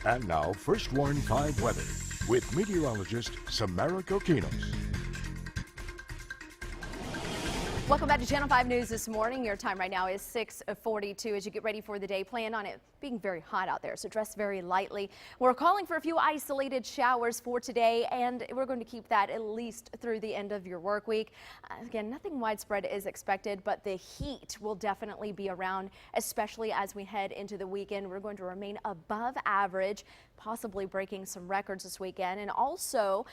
And now, First Warn 5 weather with meteorologist Samara Kokinos. Welcome back to Channel 5 News this morning. Your time right now is 6:42 as you get ready for the day. Plan on it being very hot out there, so dress very lightly. We're calling for a few isolated showers for today, and we're going to keep that at least through the end of your work week. Again, nothing widespread is expected, but the heat will definitely be around, especially as we head into the weekend. We're going to remain above average, possibly breaking some records this weekend. And also,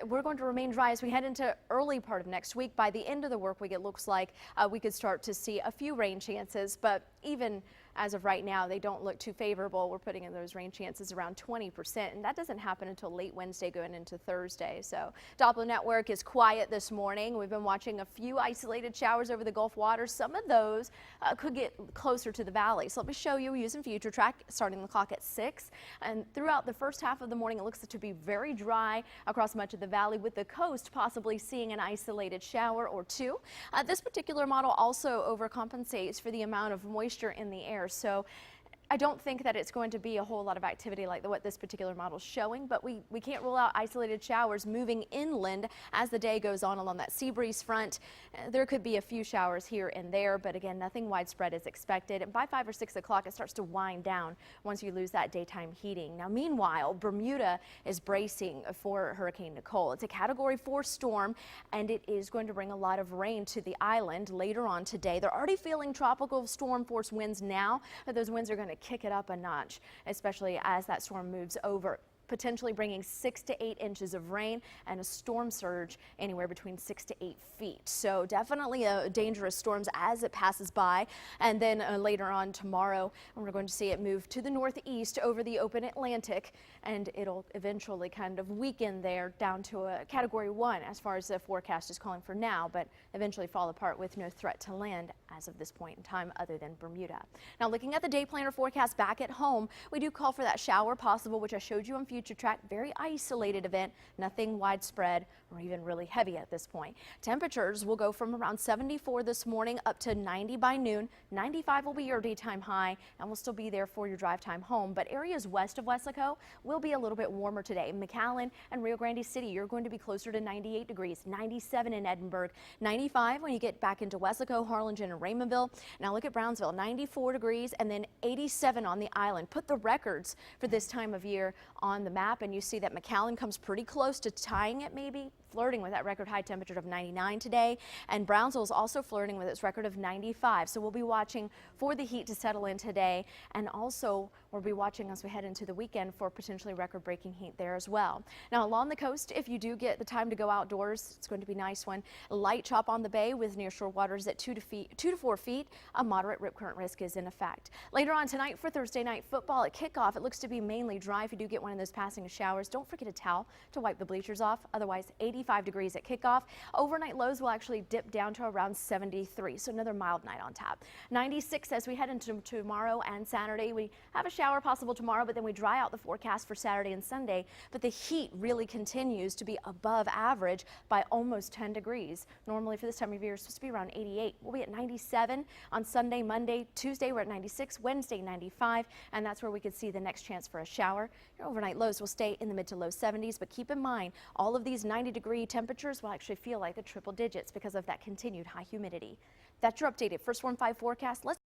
we're going to remain dry as we head into early part of next week. By the end of the work week, it looks like we could start to see a few rain chances, but even as of right now, they don't look too favorable. We're putting in those rain chances around 20%, and that doesn't happen until late Wednesday going into Thursday. So Doppler network is quiet this morning. We've been watching a few isolated showers over the Gulf waters. Some of those could get closer to the valley. So let me show you using Future Track starting the clock at 6. And throughout the first half of the morning, it looks to be very dry across much of the valley, with the coast possibly seeing an isolated shower or two. This particular model also overcompensates for the amount of moisture in the air. So I don't think that it's going to be a whole lot of activity like what this particular model is showing, but we can't rule out isolated showers moving inland as the day goes on along that sea breeze front. There could be a few showers here and there, but again, nothing widespread is expected. And by 5 or 6 o'clock, it starts to wind down once you lose that daytime heating. Now, meanwhile, Bermuda is bracing for Hurricane Nicole. It's a Category 4 storm, and it is going to bring a lot of rain to the island later on today. They're already feeling tropical storm force winds now, but those winds are going to kick it up a notch, especially as that storm moves over, potentially bringing 6 to 8 inches of rain and a storm surge anywhere between 6 to 8 feet. So definitely dangerous storms as it passes by. And then later on tomorrow, we're going to see it move to the northeast over the open Atlantic, and it'll eventually kind of weaken there down to a Category 1 as far as the forecast is calling for now, but eventually fall apart with no threat to land as of this point in time other than Bermuda. Now, looking at the day planner forecast back at home, we do call for that shower possible, which I showed you on Future Track. Very isolated event, nothing widespread or even really heavy at this point. Temperatures will go from around 74 this morning up to 90 by noon. 95 will be your daytime high, and will still be there for your drive time home. But areas west of Weslaco will be a little bit warmer today. McAllen and Rio Grande City, you're going to be closer to 98 degrees, 97 in Edinburgh, 95 when you get back into Weslaco, Harlingen, and Raymondville. Now look at Brownsville, 94 degrees, and then 87 on the island. Put the records for this time of year on the map, and you see that McAllen comes pretty close to tying it, maybe flirting with that record high temperature of 99 today, and Brownsville is also flirting with its record of 95. So we'll be watching for the heat to settle in today, and also we'll be watching as we head into the weekend for potentially record-breaking heat there as well. Now along the coast, if you do get the time to go outdoors, it's going to be a nice one. A light chop on the bay with nearshore waters at 2 to 4 feet. A moderate rip current risk is in effect. Later on tonight for Thursday night football at kickoff, it looks to be mainly dry. If you do get one of those passing showers, don't forget a towel to wipe the bleachers off. Otherwise, 85 degrees at kickoff. Overnight lows will actually dip down to around 73, so another mild night on tap. 96 as we head into tomorrow and Saturday. We have a shower possible tomorrow, but then we dry out the forecast for Saturday and Sunday. But the heat really continues to be above average by almost 10 degrees. Normally for this time of year, it's supposed to be around 88. We'll be at 97 on Sunday, Monday, Tuesday we're at 96, Wednesday 95, and that's where we could see the next chance for a shower. Your overnight lows will stay in the mid to low 70s, but keep in mind all of these 90-degree temperatures will actually feel like the triple digits because of that continued high humidity. That's your updated First Warn 5 forecast. Let's